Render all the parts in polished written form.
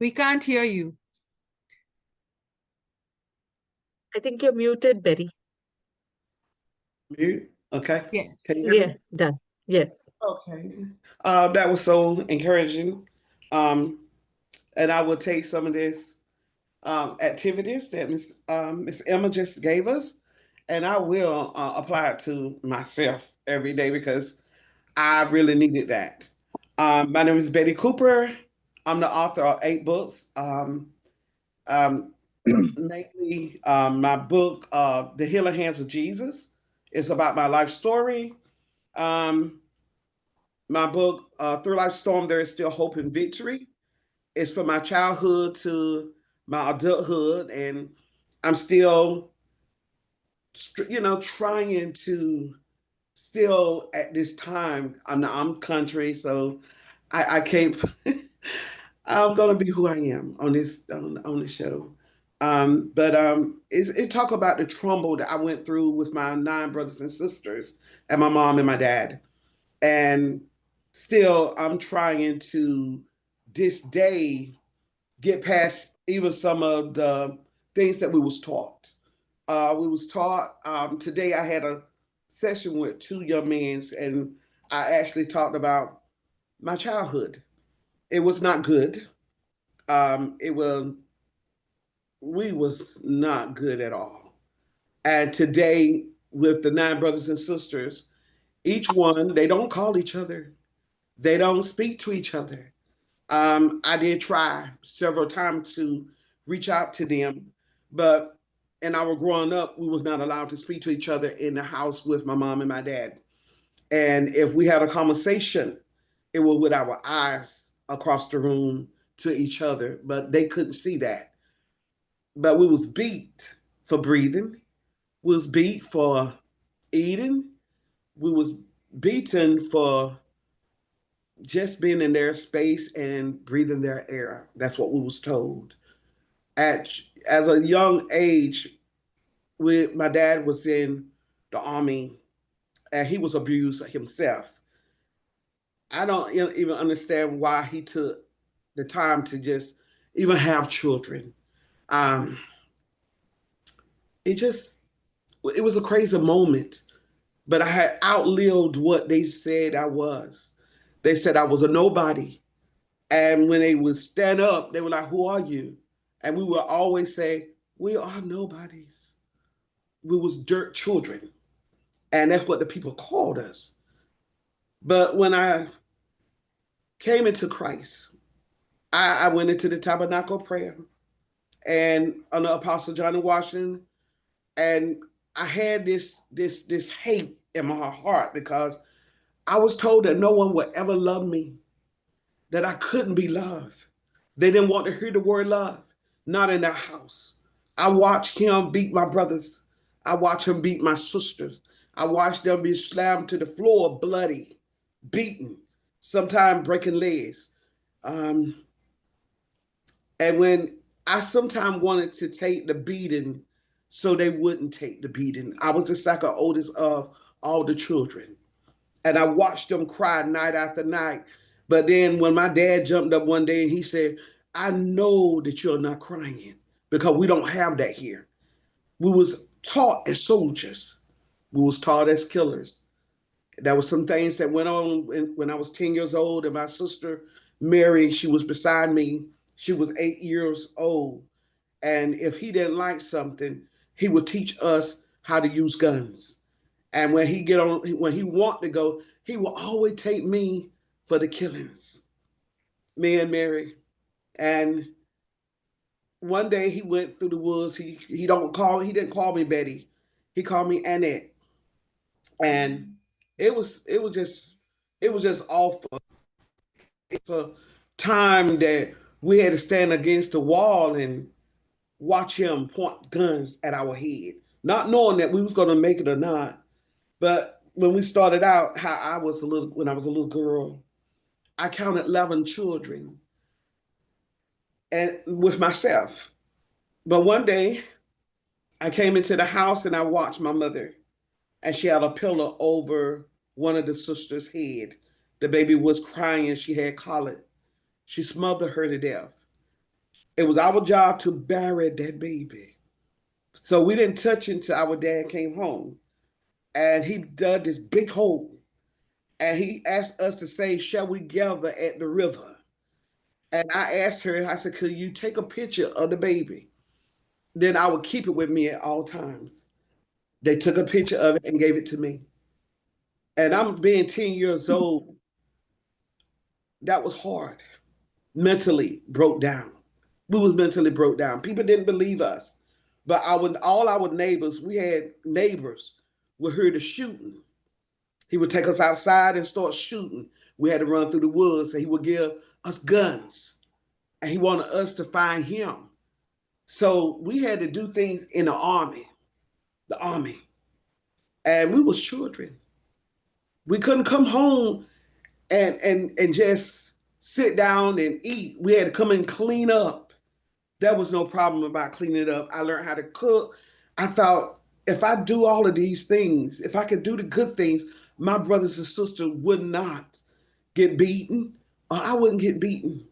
We can't hear you. I think you're muted, Betty. Mute. Okay. Yes. Can you hear Yeah, me? done. Yes. Okay. That was so encouraging. Um, and I will take some of this activities that Miss Emma just gave us, and I will apply it to myself every day because I really needed that. My name is Betty Cooper. I'm the author of 8 books. Um, Mainly, my book, The Healing Hands of Jesus, is about my life story. Um, my book, Through Life Storm, There Is Still Hope and Victory, is from my childhood to my adulthood, and I'm still, trying to still at this time. I'm country, so I can't. I'm gonna be who I am on this show. It talk about the trouble that I went through with my 9 brothers and sisters, and my mom and my dad, and still I'm trying to this day get past even some of the things that we was taught. We was taught today. I had a session with 2 young men, and I actually talked about my childhood. It was not good. It was We was not good at all. And today, with the 9 brothers and sisters, each one they don't call each other. They don't speak to each other. I did try several times to reach out to them, but in our growing up, we was not allowed to speak to each other in the house with my mom and my dad. And if we had a conversation, it was with our eyes across the room to each other, but they couldn't see that. But we was beat for breathing. We was beat for eating. We was beaten for just being in their space and breathing their air. That's what we was told. As a young age, my dad was in the army and he was abused himself. I don't even understand why he took the time to just even have children. Um, it just it was a crazy moment, but I had outlived what they said I was. They said I was a nobody. And when they would stand up, they were like, "Who are you?" And we would always say, "We are nobodies. We was dirt children." And that's what the people called us. But when I came into Christ, I went into the tabernacle prayer and under Apostle Johnny Washington, and I had this hate in my heart because I was told that no one would ever love me, that I couldn't be loved. They didn't want to hear the word love, not in their house. I watched him beat my brothers. I watched him beat my sisters. I watched them be slammed to the floor, bloody, beaten, sometimes breaking legs. Um, and when I sometimes wanted to take the beating so they wouldn't take the beating, I was the second oldest of all the children. And I watched them cry night after night. But then when my dad jumped up one day and he said, "I know that you're not crying because we don't have that here. We was taught as soldiers. We was taught as killers." There was some things that went on when I was 10 years old, and my sister Mary, she was beside me. She was 8 years old. And if he didn't like something, he would teach us how to use guns. And when he want to go, he will always take me for the killings, me and Mary. And one day he went through the woods. He didn't call me Betty. He called me Annette. And it was just awful. It's a time that we had to stand against the wall and watch him point guns at our head, not knowing that we was gonna make it or not. But when we started out, how when I was a little girl, I counted 11 children and with myself. But one day I came into the house and I watched my mother, and she had a pillow over one of the sisters' head. The baby was crying and she had colic. She smothered her to death. It was our job to bury that baby. So we didn't touch it until our dad came home. And he dug this big hole. And he asked us to say, shall we gather at the river? And I asked her, I said, could you take a picture of the baby? Then I would keep it with me at all times. They took a picture of it and gave it to me. And I'm being 10 years old. That was hard. Mentally broke down. We was mentally broke down. People didn't believe us. But all our neighbors, we had neighbors would hear the shooting. He would take us outside and start shooting. We had to run through the woods, and he would give us guns. And he wanted us to find him. So we had to do things in the army. And we was children. We couldn't come home and just sit down and eat. We had to come and clean up. There was no problem about cleaning it up. I learned how to cook. I thought if I do all of these things, if I could do the good things, my brothers and sisters would not get beaten, or I wouldn't get beaten.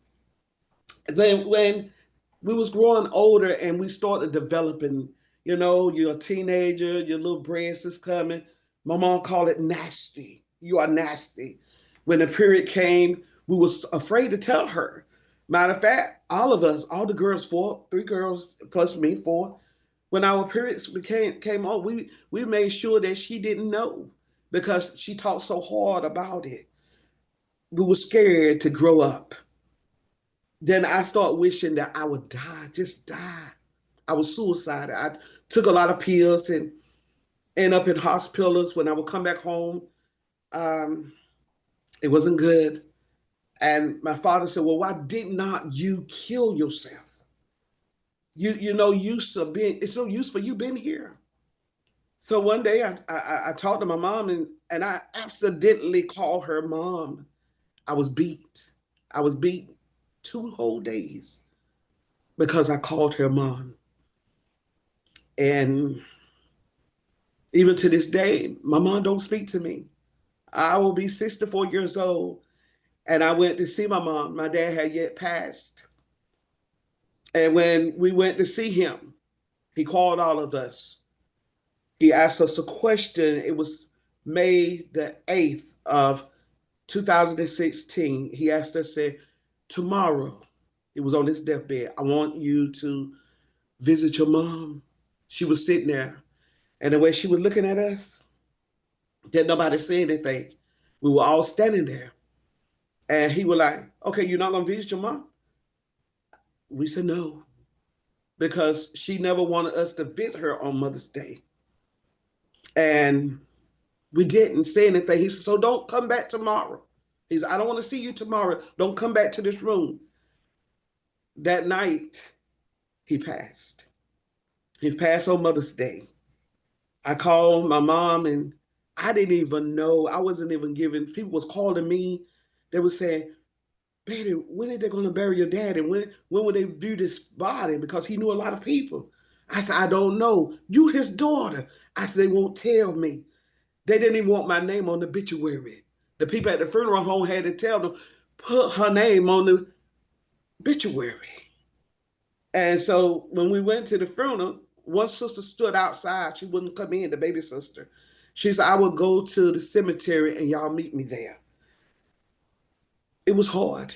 Then when we was growing older and we started developing, you're a teenager, your little breasts is coming. My mom called it nasty. You are nasty. When the period came, we was afraid to tell her. Matter of fact, all of us, all the girls, three girls plus me, four, when our periods came on, we made sure that she didn't know because she talked so hard about it. We were scared to grow up. Then I start wishing that I would die, just die. I was suicidal. I took a lot of pills and end up in hospitals. When I would come back home, um, it wasn't good. And my father said, "Well, why did not you kill yourself? You know use of being. It's no use for you being here." So one day I talked to my mom and I accidentally called her mom. I was beat. I was beat 2 whole days because I called her mom. And even to this day, my mom don't speak to me. I will be 64 years old. And I went to see my mom. My dad had yet passed. And when we went to see him, he called all of us. He asked us a question. It was May the 8th of 2016. He asked us, said, tomorrow, he was on his deathbed. I want you to visit your mom. She was sitting there. And the way she was looking at us, didn't nobody say anything. We were all standing there. And he was like, okay, you're not going to visit your mom? We said no, because she never wanted us to visit her on Mother's Day. And we didn't say anything. He said, so don't come back tomorrow. He said, I don't want to see you tomorrow. Don't come back to this room. That night, he passed. He passed on Mother's Day. I called my mom and I didn't even know. I wasn't even giving, people was calling me. They were saying, baby, when are they going to bury your dad? And when will they do this body? Because he knew a lot of people. I said, I don't know. You his daughter. I said, they won't tell me. They didn't even want my name on the obituary. The people at the funeral home had to tell them, put her name on the obituary. And so when we went to the funeral, one sister stood outside. She wouldn't come in, the baby sister. She said, I would go to the cemetery and y'all meet me there. It was hard.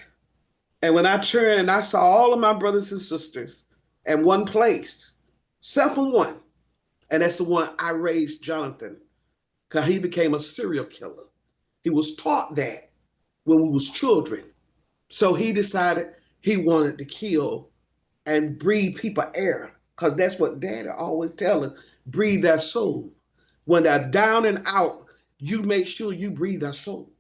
And when I turned and I saw all of my brothers and sisters in one place, except for one, and that's the one I raised Jonathan, because he became a serial killer. He was taught that when we was children. So he decided he wanted to kill and breathe people air, because that's what Daddy always tell us, breathe their soul. When they're down and out, you make sure you breathe their soul.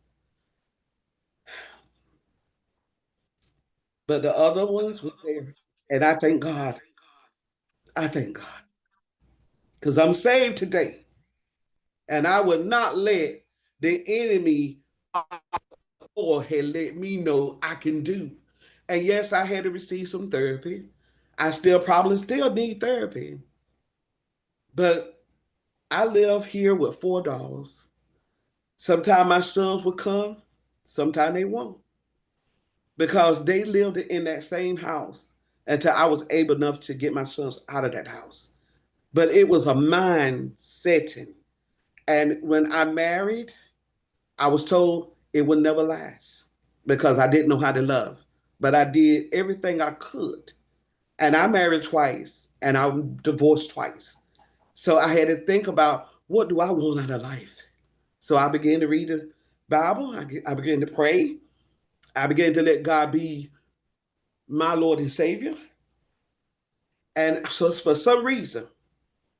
But the other ones were there. And I thank God. I thank God. Because I'm saved today. And I will not let the enemy or had let me know I can do. And yes, I had to receive some therapy. I still probably still need therapy. But I live here with $4. Sometimes my sons will come, sometimes they won't. Because they lived in that same house. until I was able enough to get my sons out of that house. But it was a mind setting. And when I married, I was told it would never last because I didn't know how to love. But I did everything I could. And I married twice and I divorced twice. So I had to think about, what do I want out of life? So I began to read the Bible. I began to pray. I began to let God be my Lord and Savior. And so for some reason,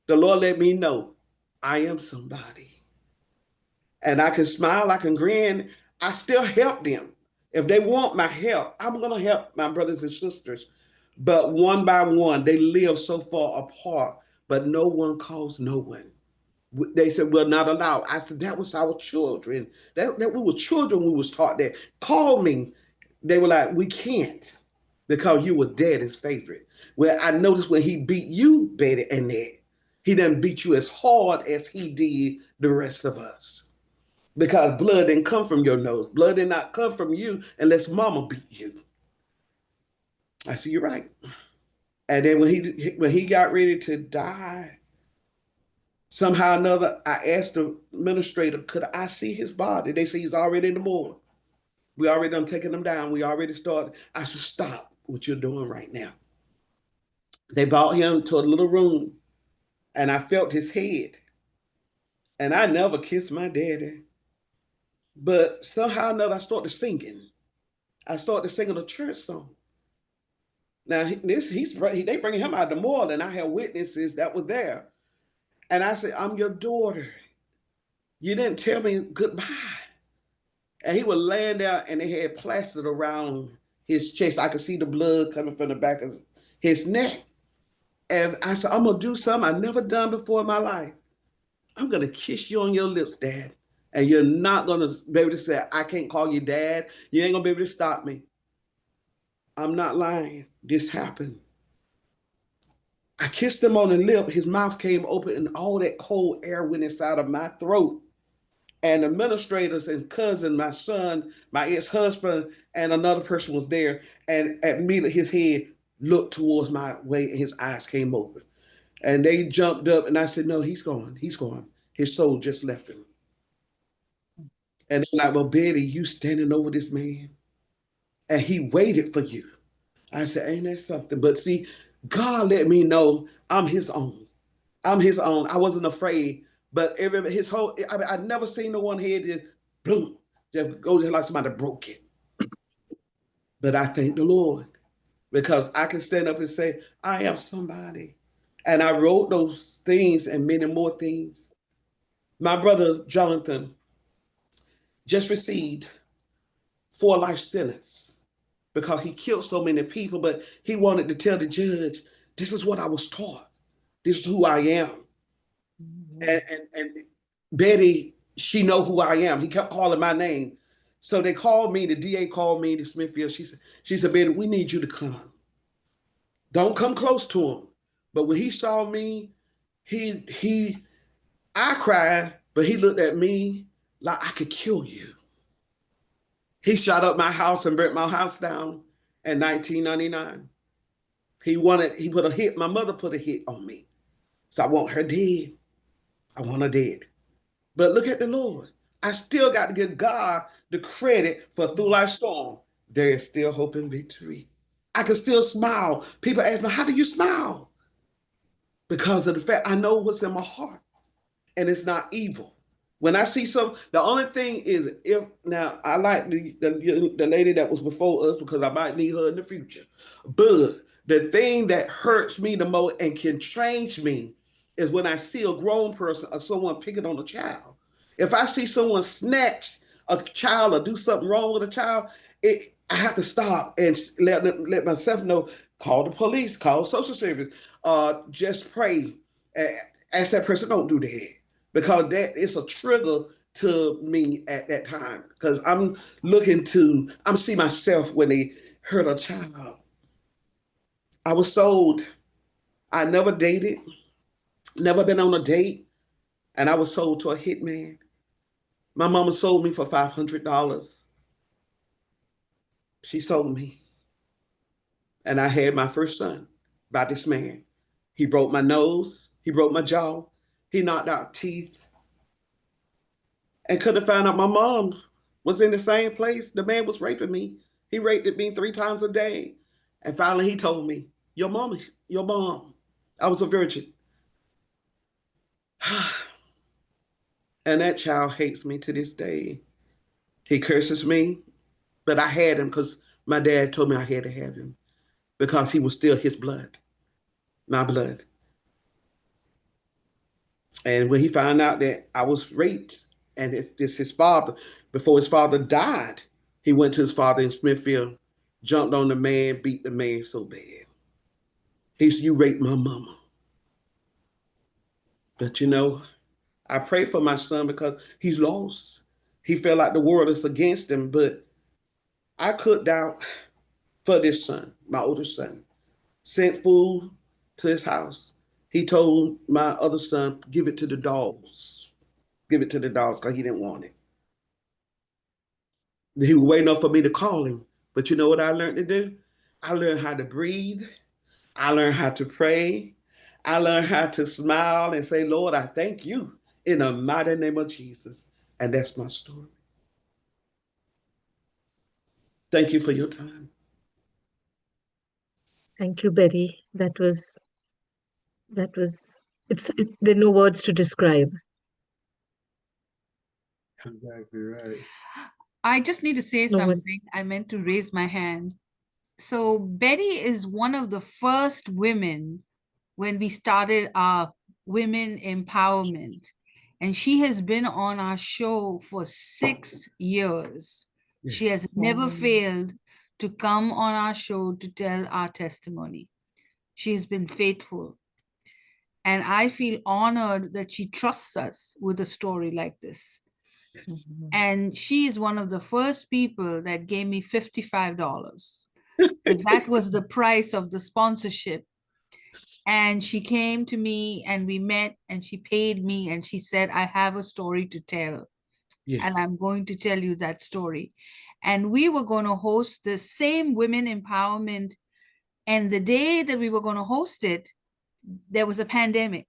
the Lord let me know I am somebody. And I can smile, I can grin. I still help them. If they want my help, I'm going to help my brothers and sisters. But one by one, they live so far apart, but no one calls no one. They said, we're not allowed. I said, that was our children. That we were children, we was taught that. Call me. They were like, we can't because you were daddy's favorite. Well, I noticed when he beat you, Betty and Ned, he didn't beat you as hard as he did the rest of us. Because blood didn't come from your nose. Blood did not come from you unless mama beat you. I said, you're right. And then when he got ready to die, somehow or another, I asked the administrator, could I see his body? They say he's already in the morgue. We already done taken him down. We already started. I said, stop what you're doing right now. They brought him to a little room and I felt his head. And I never kissed my daddy. But somehow or another, I started singing. I started singing a church song. Now they bringing him out of the morgue, and I had witnesses that were there. And I said, I'm your daughter. You didn't tell me goodbye. And he was laying there and they had plastered around his chest. I could see the blood coming from the back of his neck. And I said, I'm gonna do something I've never done before in my life. I'm gonna kiss you on your lips, Dad. And you're not gonna be able to say, I can't call you Dad. You ain't gonna be able to stop me. I'm not lying. This happened. I kissed him on the lip. His mouth came open and all that cold air went inside of my throat. And administrators and cousin, my son, my ex-husband, and another person was there. And immediately his head looked towards my way and his eyes came open. And they jumped up and I said, no, he's gone. He's gone. His soul just left him. And they're like, well, Betty, you standing over this man and he waited for you. I said, ain't that something? But see, God let me know I'm his own. I'm his own. I wasn't afraid, but his whole, I never seen no one head just boom, just go just like somebody broke it. But I thank the Lord because I can stand up and say, I am somebody. And I wrote those things and many more things. My brother Jonathan just received 4 life sentence because he killed so many people, but he wanted to tell the judge, this is what I was taught. This is who I am. And Betty, she know who I am. He kept calling my name. So they called me, the DA called me to Smithfield. She said, Betty, we need you to come. Don't come close to him. But when he saw me, he I cried, but he looked at me like I could kill you. He shot up my house and burnt my house down in 1999. He put a hit, my mother put a hit on me. So I want her dead. I want her dead. But look at the Lord. I still got to give God the credit for through life storm. There is still hope and victory. I can still smile. People ask me, how do you smile? Because of the fact I know what's in my heart and it's not evil. When I see the only thing is if now I like the lady that was before us because I might need her in the future. But the thing that hurts me the most and can change me is when I see a grown person or someone picking on a child. If I see someone snatch a child or do something wrong with a child, I have to stop and let myself know. Call the police, call social service, just pray. Ask that person, don't do that because that is a trigger to me at that time because I'm see myself when they hurt a child. I was sold. I never dated, never been on a date, and I was sold to a hitman. My mama sold me for $500. She sold me. And I had my first son by this man. He broke my nose, he broke my jaw, he knocked out teeth, and couldn't find out my mom was in the same place. The man was raping me. He raped me 3 times a day. And finally he told me, your mom is your mom. I was a virgin. And that child hates me to this day. He curses me, but I had him because my dad told me I had to have him because he was still his blood, my blood. And when he found out that I was raped and his father, before his father died, he went to his father in Smithfield, jumped on the man, beat the man so bad. He said, you raped my mama. But I pray for my son because he's lost. He felt like the world is against him, but I cooked out for this son, my oldest son, sent food to his house. He told my other son, give it to the dogs. Give it to the dogs because he didn't want it. He was waiting up for me to call him. But you know what I learned to do? I learned how to breathe. I learned how to pray. I learned how to smile and say, Lord, I thank you in the mighty name of Jesus. And that's my story. Thank you for your time. Thank you, Betty. There are no words to describe. Exactly right. I just need to say No words. something. I meant to raise my hand. So Betty is one of the first women when we started our women empowerment. And she has been on our show for 6 years. She has never failed to come on our show to tell our testimony. She has been faithful. And I feel honored that she trusts us with a story like this. Yes. And she is one of the first people that gave me $55 because that was the price of the sponsorship. And she came to me and we met and she paid me and she said, I have a story to tell. Yes. And I'm going to tell you that story. And we were going to host the same women empowerment. And the day that we were going to host it, there was a pandemic.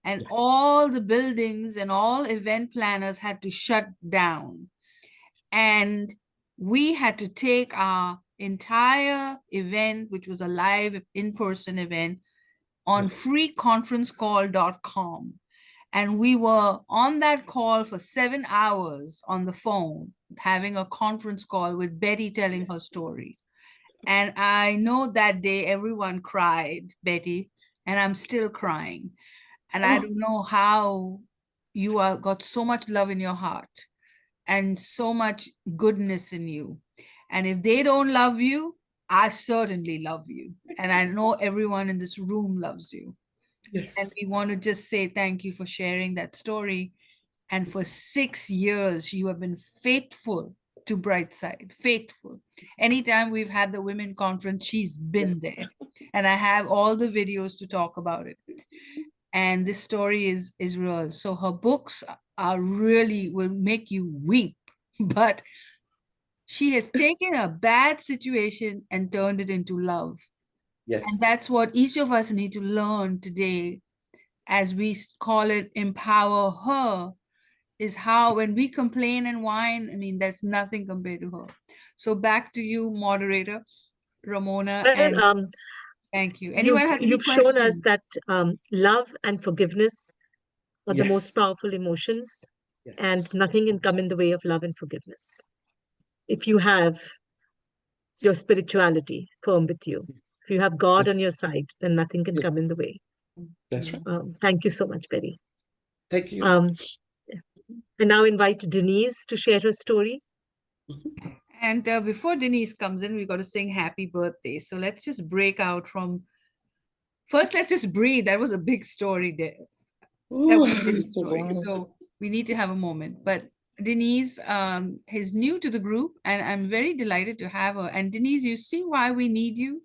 And all the buildings and all event planners had to shut down. And we had to take our entire event, which was a live in-person event, on freeconferencecall.com. And we were on that call for 7 hours on the phone, having a conference call with Betty telling her story. And I know that day everyone cried, Betty, and I'm still crying. And I don't know how you got so much love in your heart and so much goodness in you. And if they don't love you, I certainly love you. And I know everyone in this room loves you. Yes. And we want to just say thank you for sharing that story. And for 6 years, you have been faithful to Brightside, faithful. Anytime we've had the women conference, she's been there. And I have all the videos to talk about it. And this story is real. So her books are really will make you weep. But she has taken a bad situation and turned it into love. Yes. And that's what each of us need to learn today, as we call it, empower her, is how when we complain and whine, I mean, there's nothing compared to her. So back to you, moderator, Ramona, and Well, thank you. Anyone has any you've shown us questions? that love and forgiveness are the most Yes. powerful emotions, and Yes. nothing can come in the way of love and forgiveness. If you have your spirituality firm with you, if you have God That's, on your side, then nothing can yes. come in the way. That's right. Thank you so much, Betty. Thank you. I now invite Denise to share her story. And before Denise comes in, we got to sing happy birthday. So let's just break out from, first, let's just breathe. That was a big story there. That was a big story. Wow. So we need to have a moment. But Denise is new to the group, and I'm very delighted to have her. And Denise, you see why we need you?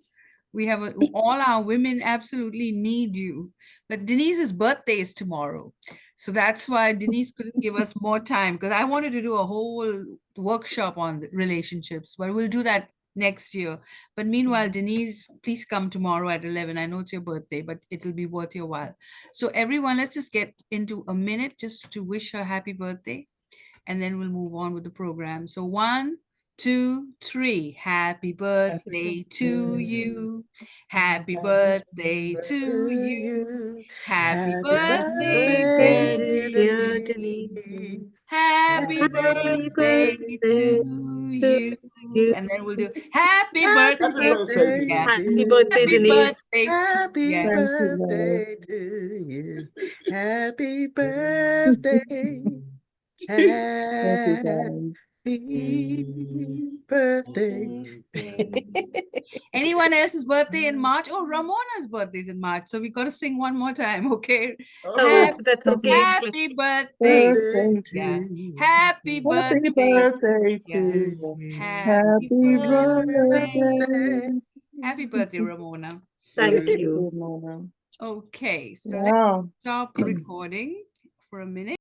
We have all our women absolutely need you. But Denise's birthday is tomorrow. So that's why Denise couldn't give us more time, because I wanted to do a whole workshop on the relationships, but we'll do that next year. But meanwhile, Denise, please come tomorrow at 11. I know it's your birthday, but it'll be worth your while. So everyone, let's just get into a minute just to wish her happy birthday, and then we'll move on with the program. So 1, 2, 3. Happy birthday to you. Happy birthday to you. Happy birthday, dear Dear Denise. Denise. Happy Happy birthday birthday to to you. you. And then we'll do happy Happy birthday. birthday, Yeah. Happy dear. birthday, Happy Denise. birthday to Happy yeah. Thank you, Lord. birthday to you. Happy birthday. Thank you, guys. Happy birthday. Anyone else's birthday in March? Oh, Ramona's birthday is in March. So we got to sing one more time, okay? Oh, Happy, that's okay. happy birthday. Birthday to Yeah. you. Happy Happy birthday. birthday to Yeah. you. Happy Happy birthday. birthday. Happy birthday, Ramona. Thank Thank you. you, Mona. Okay, so let's Wow. stop recording for a minute.